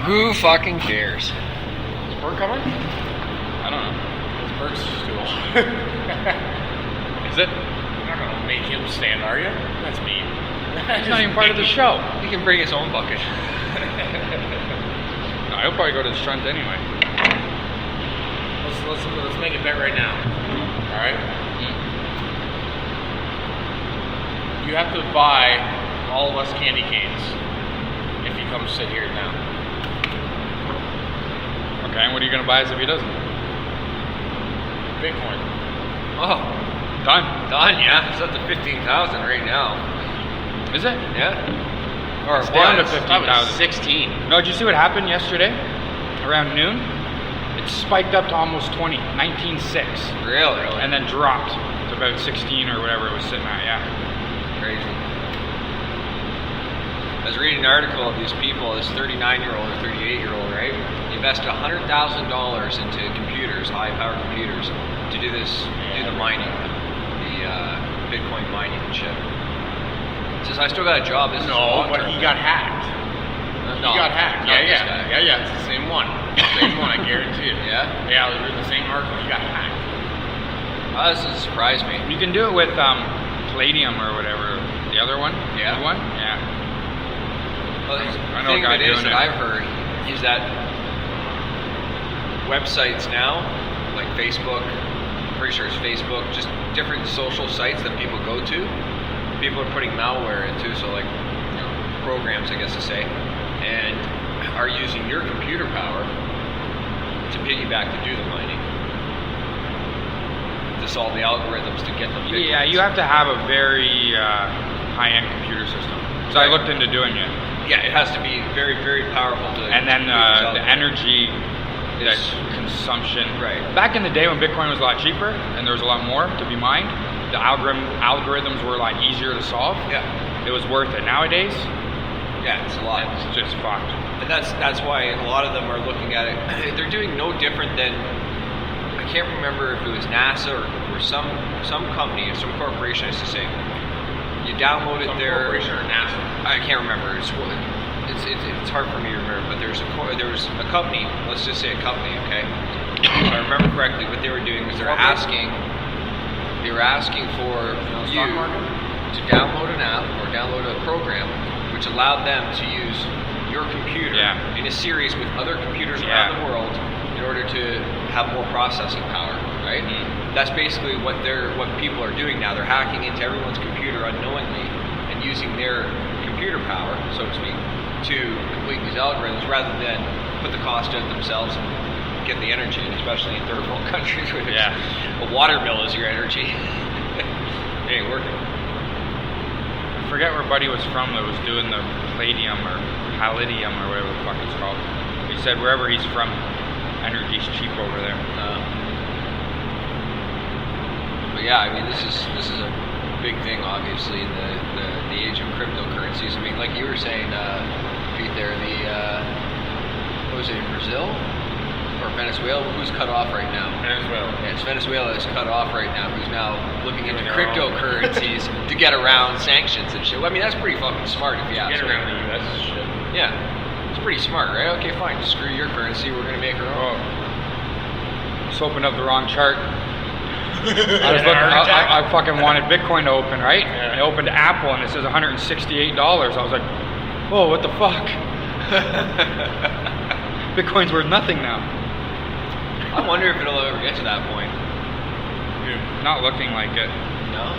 Who fucking cares? Is Bert coming? I don't know. It's Bert's stool. Is it? You're not gonna make him stand, are you? That's mean. He's not even part of the show. He can bring his own bucket. No, he'll probably go to the front anyway. Let's make a bet right now. All right. You have to buy all of us candy canes if he comes sit here now. Okay, and what are you gonna buy us if he doesn't? Bitcoin. Oh, Done. done, yeah. It's up to 15,000 right now. Is it? Yeah? Or It's down to was. 15,000. 16. No, did you see what happened yesterday? Around noon? It spiked up to almost 20, 19.6. Really? And then dropped to about 16 or whatever it was sitting at, yeah. Crazy. I was reading an article of these people, this 39-year-old or 38-year-old, right? He invested $100,000 into computers, high-powered computers, to do the mining, the Bitcoin mining and shit. He says, I still got a job. This is No, but long-term. he got hacked. No, He got hacked. not this guy. Yeah. It's the same one. Same one, I guarantee it. Yeah? Yeah, I was reading the same article. He got hacked. Oh, this doesn't surprise me. You can do it with Palladium or whatever. The other one? Yeah. The one? Yeah. Well, the I know a thing guy of it is doing that it. I've heard is that websites now, like Facebook, I'm pretty sure it's Facebook, just different social sites that people go to, people are putting malware into, so like programs, I guess to say, and are using your computer power to piggyback to do the mining, to solve the algorithms to get them. Yeah, you have to have a very high-end computer system. So I looked into doing it. Yeah, it has to be very, very powerful to. And then to the energy that Is- consumption. Right. Back in the day when Bitcoin was a lot cheaper and there was a lot more to be mined, the algorithms were a lot easier to solve. Yeah, It was worth it. Nowadays, yeah, it's a lot. it's just fucked. And that's why a lot of them are looking at it. They're doing no different than, I can't remember if it was NASA or some company or some corporation, I should say. You downloaded their corporation or NASA. I can't remember. It's hard for me to remember. But there was a company. Let's just say a company, okay? If I remember correctly, what they were doing was they were asking for you to download an app or download a program which allowed them to use your computer in a series with other computers around the world in order to have more processing power, right? Mm-hmm. That's basically what people are doing now. They're hacking into everyone's computer unknowingly and using their computer power, so to speak, to complete these algorithms rather than put the cost out themselves and get the energy, and especially in third world countries where a water bill is your energy. It ain't working. I forget where Buddy was from that was doing the Palladium or Palladium or whatever the fuck it's called. He said wherever he's from, energy's cheap over there. But yeah, I mean, this is a big thing, obviously, in the age of cryptocurrencies. I mean, like you were saying, Pete, there, what was it, in Brazil or Venezuela? Who's cut off right now? Venezuela. Yeah, it's Venezuela is cut off right now. Who's now looking into cryptocurrencies to get around sanctions and shit. Well, I mean, that's pretty fucking smart if you ask Get me. around the U.S. shit. Yeah, it's pretty smart, right? Okay, fine. Screw your currency. We're gonna make our own. Just opened up the wrong chart. I fucking wanted Bitcoin to open, right? Yeah. I opened Apple and it says $168. I was like, whoa, what the fuck? Bitcoin's worth nothing now. I wonder if it'll ever get to that point. Not looking like it. No?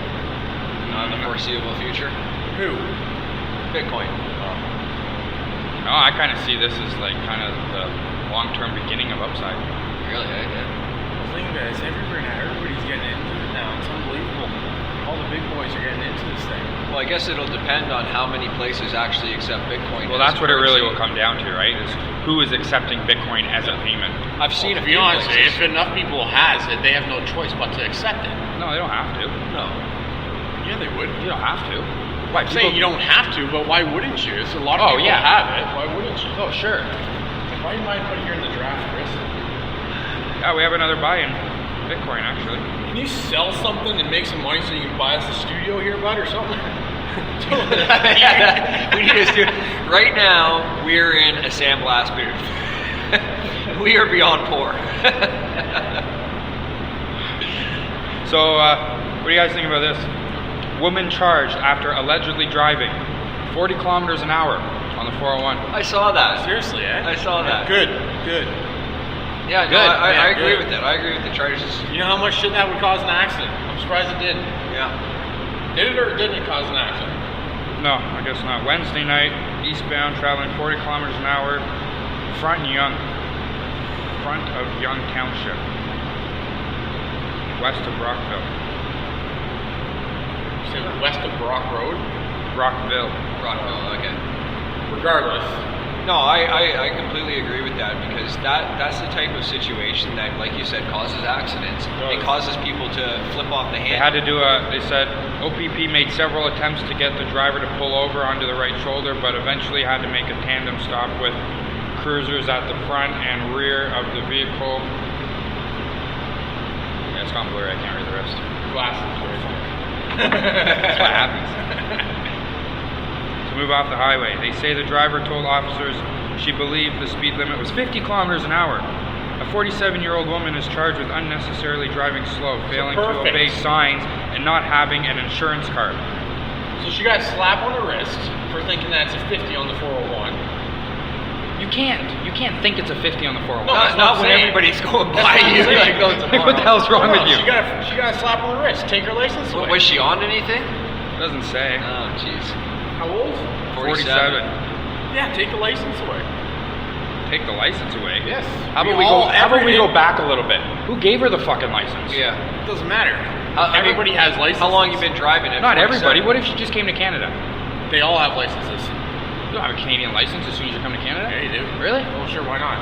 Not in the foreseeable future? Who? Bitcoin. No, I kind of see this as like kind of the long-term beginning of upside. Really? Yeah. The thing is, everybody's getting into it now. It's unbelievable. All the big boys are getting into this thing. Well, I guess it'll depend on how many places actually accept Bitcoin. Well, that's what it really will come down to, right? Is who is accepting Bitcoin as a payment? I've seen To a be few honest, places. if enough people has it, they have no choice but to accept it. No, they don't have to. No. Yeah, they would. You don't have to. Why? I'm saying you don't have to, but why wouldn't you? It's a lot of people have it. Why wouldn't you? Oh, sure. Why do you mind putting here in the draft, Chris? Yeah, we have another buy-in. Bitcoin, actually. Can you sell something and make some money so you can buy us a studio here, bud, or something? We need to do. Right now, we're in a sandblast booth. We are beyond poor. So, what do you guys think about this? Woman charged after allegedly driving 40 kilometers an hour on the 401. I saw that. Seriously, eh? I saw that. Good. Yeah, Good. I agree good. with that. I agree with the charges. You know how much shit that would cause an accident? I'm surprised it didn't. Yeah. Did it or didn't it cause an accident? No, I guess not. Wednesday night, eastbound, traveling 40 kilometers an hour, front of Young Township, west of Brockville. You said west of Brock Road? Brockville. Rockville, okay. Regardless. No, I completely agree with that because that's the type of situation that, like you said, causes accidents. It causes people to flip off the They handle. had to do they said OPP made several attempts to get the driver to pull over onto the right shoulder, but eventually had to make a tandem stop with cruisers at the front and rear of the vehicle. Yeah, it's gone blurry, I can't read the rest. Glasses. That's what happens. To move off the highway. They say the driver told officers she believed the speed limit was 50 kilometers an hour. A 47-year-old woman is charged with unnecessarily driving slow, failing to perfect. obey signs, and not having an insurance card. So she got a slap on the wrist for thinking that's a 50 on the 401. You can't think it's a 50 on the 401. No, that's Not what when I'm saying. everybody's going That's by what I'm you. saying. Like, what the hell's wrong with you? She got a slap on the wrist. Take her license away. Was she on anything? Doesn't say. Oh, jeez. How old? 47. Yeah, take the license away. Take the license away. Yes. How about we go back a little bit? Who gave her the fucking license? Yeah. It doesn't matter. I mean, Everybody has licenses. How long you been driving it? Not everybody. What if she just came to Canada? They all have licenses. You don't have a Canadian license as soon as you come to Canada? Yeah, you do. Really? Well, sure, why not?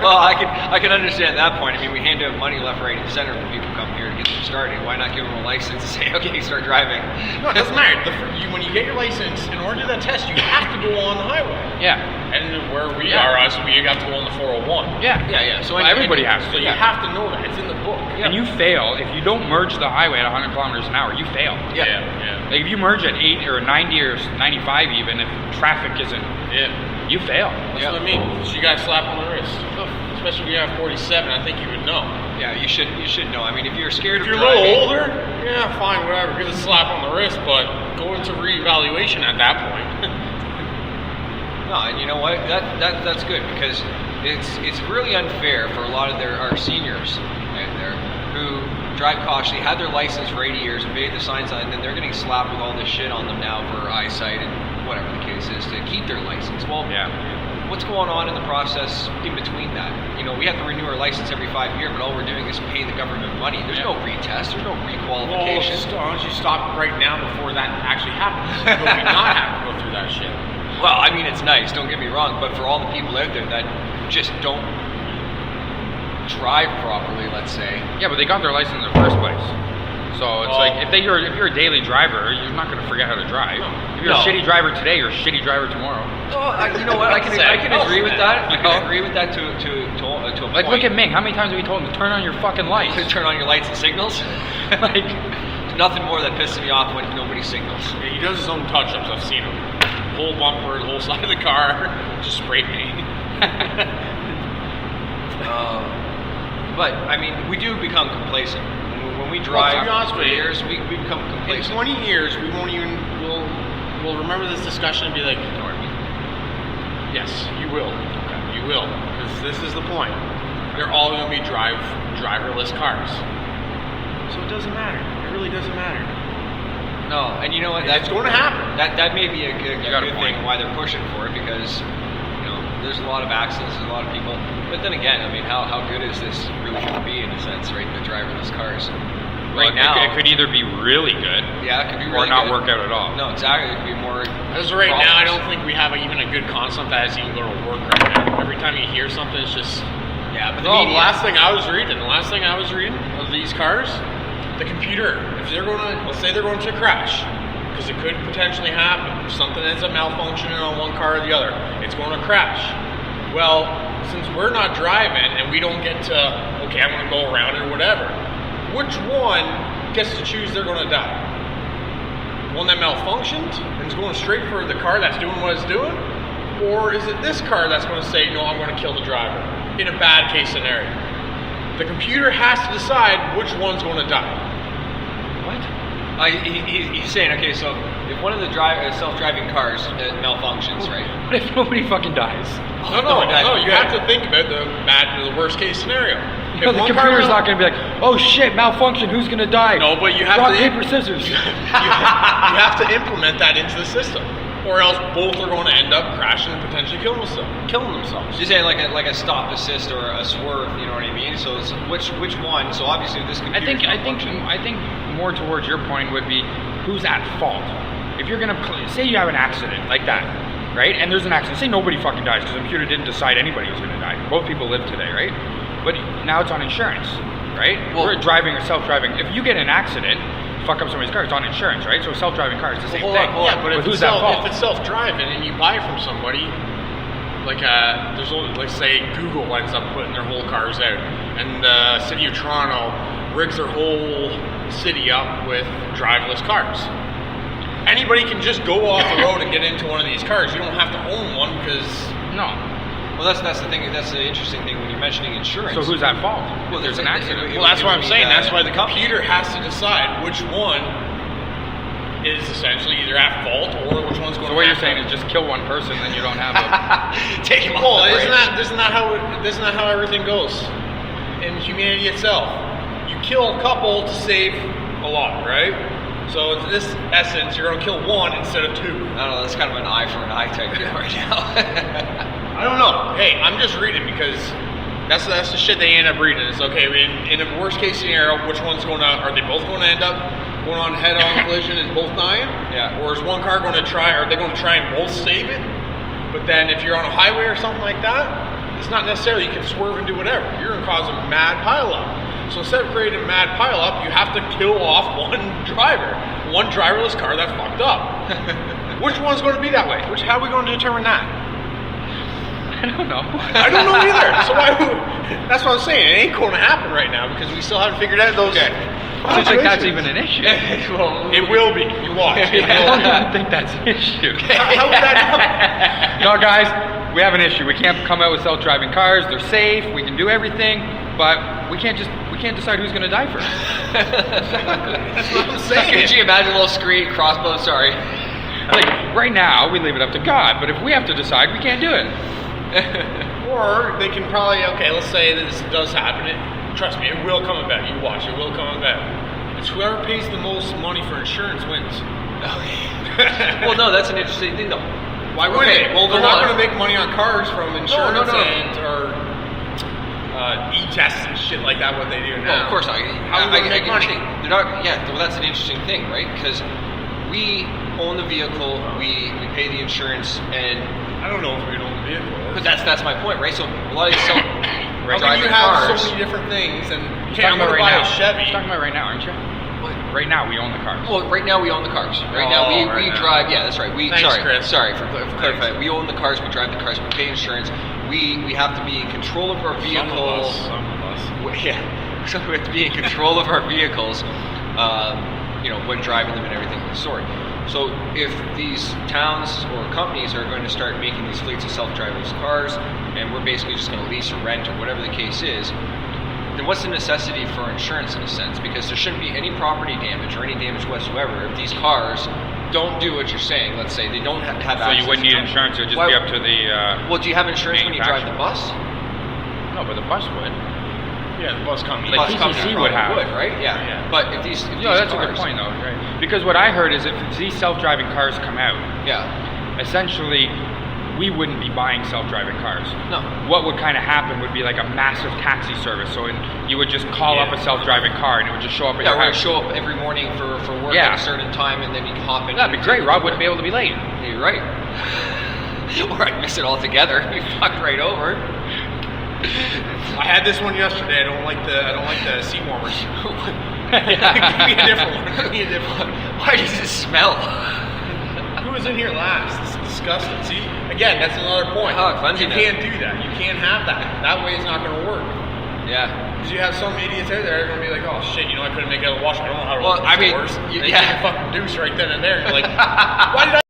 Well, I can understand that point. I mean, we hand out money left, right, and center when people come here to get them started. Why not give them a license and say, okay, start driving? No, it doesn't matter. When you get your license, in order to do that test, you have to go on the highway. Yeah. And where we Yeah. are, we have to go on the 401. Yeah. Yeah. So Well, everybody has So to. you have to know that. It's in the book. And you fail if you don't merge the highway at 100 kilometers an hour. You fail. Yeah. Like if you merge at 8 or 90 or 95 even, if traffic isn't, you fail. That's Yeah. what I mean. She got a slap on the wrist. Especially if you have 47, I think you would know. Yeah, you should know. I mean, if you're scared If of you're a driving, little older, yeah, fine, whatever. Give a slap on the wrist, but go into reevaluation at that point. no, and you know what? That's good because it's really unfair for a lot of our seniors out there who drive cautiously, had their license for 80 years, obeyed the signs, and then they're getting slapped with all this shit on them now for eyesight and whatever the case is to keep their license. Well, what's going on in the process in between that? You know, we have to renew our license every 5 years, but all we're doing is paying the government money. There's no retest, there's no requalification. Well, why don't you stop right now before that actually happens? So we not have to go through that shit. Well, I mean, it's nice, don't get me wrong, but for all the people out there that just don't drive properly, let's say. Yeah, but they got their license in the first place. So it's like if you're a daily driver, you're not going to forget how to drive. If you're a shitty driver today, you're a shitty driver tomorrow. Well, you know what? I can agree with that. I can agree with that to a point. Like look at Ming. How many times have we told him to turn on your fucking lights? To turn on your lights and signals. Like nothing more that pisses me off when nobody signals. Yeah, he does his own touch-ups. I've seen him. Whole bumper, the whole side of the car, just spray paint. But I mean, we do become complacent when we drive. Well, to be honest for with you, years. We become In complacent. 20 years, we won't even. We'll remember this discussion and be like, Ignore me. yes, you will. You will, because this is the point. They're all going to be driverless cars. So it doesn't matter. It really doesn't matter. No, and you know what? That's going to happen. That may be a good got a thing point. why they're pushing for it because there's a lot of accidents, there's a lot of people. But then again, I mean, how good is this really going to be in a sense, right? The driverless cars. Right now, it could either be really good, yeah, it could be or really not good. work out at all. No, exactly. It could be more. As of right now, I don't problems. think we have even a good concept that is even going to work right now. Every time you hear something, it's just. Yeah, but the The media. last thing I was reading of these cars, the computer, if they're going to, let's say they're going to crash, because it could potentially happen. If something ends up malfunctioning on one car or the other, it's going to crash. Well, since we're not driving and we don't get to, okay, I'm going to go around or whatever, which one gets to choose they're going to die? One that malfunctioned and is going straight for the car that's doing what it's doing? Or is it this car that's going to say, no, I'm going to kill the driver in a bad case scenario? The computer has to decide which one's going to die. What? He's saying, okay, so if one of the self-driving cars malfunctions, right? But if nobody fucking dies? No, you have to think about the worst case scenario. No, the computer's not going to be like, oh shit, malfunction, who's going to die? No, but you have Rock, to... paper, scissors. you have to implement that into the system. Or else both are going to end up crashing and potentially killing themselves. You're saying like a stop assist or a swerve, you know what I mean? So it's which one? So obviously this computer. I think more towards your point would be who's at fault. If you're gonna say you have an accident like that, right? And there's an accident. Say nobody fucking dies because the computer didn't decide anybody was gonna die. Both people live today, right? But now it's on insurance, right? Well, we're driving or self-driving. If you get in an accident, fuck up somebody's car, it's on insurance, right? So self-driving car is the same thing. Yeah, but who's at fault? If it's self-driving and you buy from somebody, like there's like say Google ends up putting their whole cars out, and the city of Toronto rigs their whole city up with driverless cars. Anybody can just go off the road and get into one of these cars. You don't have to own one because No. Well, that's the thing. That's the interesting thing when you're mentioning insurance. So who's at fault? Well, There's an accident. Well, that's what I'm saying. That's why the computer has to decide which one is essentially either at fault or which one's going to. So what you're saying is just kill one person, then you don't have a. Take him off. Well, isn't that how everything goes in humanity itself? You kill a couple to save a lot, right? So in this essence, you're going to kill one instead of two. I don't know. That's kind of an eye for an eye type deal right now. I don't know. Hey, I'm just reading because that's the shit they end up reading. It's okay. In a worst case scenario, which one's going to? Are they both going to end up going on head-on collision and both dying? Yeah. Or is one car going to try? Are they going to try and both save it? But then if you're on a highway or something like that, it's not necessarily you can swerve and do whatever. You're going to cause a mad pileup. So instead of creating a mad pileup, you have to kill off one driverless car that fucked up. Which one's going to be that way? How are we going to determine that? I don't know. I don't know either. So that's what I'm saying. It ain't going to happen right now because we still haven't figured out those. Okay. I don't think that's even an issue. Well, it will be. You watch. I don't even think that's an issue. How would that happen? No, guys, we have an issue. We can't come out with self-driving cars. They're safe. We can do everything, but we can't decide who's going to die first. That's what I'm saying. Could you imagine a little screen crossbow? Sorry. Like right now, we leave it up to God, but if we have to decide, we can't do it. Or they can probably, okay, let's say that this does happen. Trust me, it will come about. You watch, it will come about. It's whoever pays the most money for insurance wins. Well, no, that's an interesting thing, though. Why would they? Well, they're not going to make money on cars from insurance No. or e-tests and shit like that. What they do now. Well, of course not. How are they going to make money? They're not. Yeah, well, that's an interesting thing, right? Because we own the vehicle, we pay the insurance, and I don't know if we own the vehicle. but that's my point, right? So a lot of these How can self-driving you have cars. so many different things and you You're can't talking about buy right a now. Chevy? You're talking about right now, aren't you? Right now, we own the cars. Well, right now we own the cars. Right now we right now. drive. Yeah, that's right. Thanks, Chris. Sorry for clarifying. We own the cars. We drive the cars. We pay insurance. We have to be in control of our vehicles. Some of us. Yeah, so we have to be in control of our vehicles, when driving them and everything of the sort. So if these towns or companies are going to start making these fleets of self-driving cars, and we're basically just going to lease or rent or whatever the case is, then what's the necessity for insurance in a sense? Because there shouldn't be any property damage or any damage whatsoever if these cars don't do what you're saying. Let's say they don't have So access you wouldn't to need company. insurance, it would just Why- be up to the Well, do you have insurance when you drive the bus? No, but the bus would. Yeah, the bus company. Like Bus PCC company would probably have. right? Yeah. Yeah. But if these No, that's a cars, good point though, right? Because what I heard is if these self-driving cars come out, Yeah. essentially we wouldn't be buying self-driving cars. No. What would kind of happen would be like a massive taxi service. So you would just call up a self-driving car and it would just show up at Yeah, your we're gonna house. show up every morning for work Yeah. at a certain time, and then you can hop in. That'd be great. Rob wouldn't be able to be late. You're right. Or I'd miss it altogether. We fucked right over. I had this one yesterday. I don't like the seat warmers. Give me a different one. Give me a different one. Why does it smell? Who was in here last? It's disgusting. See, again, that's another point. Oh, cleansing you it. can't do that. You can't have that. That way it's not going to work. Yeah. Because you have some idiots out there that are going to be like, oh shit, I couldn't make it out of the wash. I don't know how to Well, open I mean, doors. They yeah. take a fucking deuce right then and there. You're like, why did I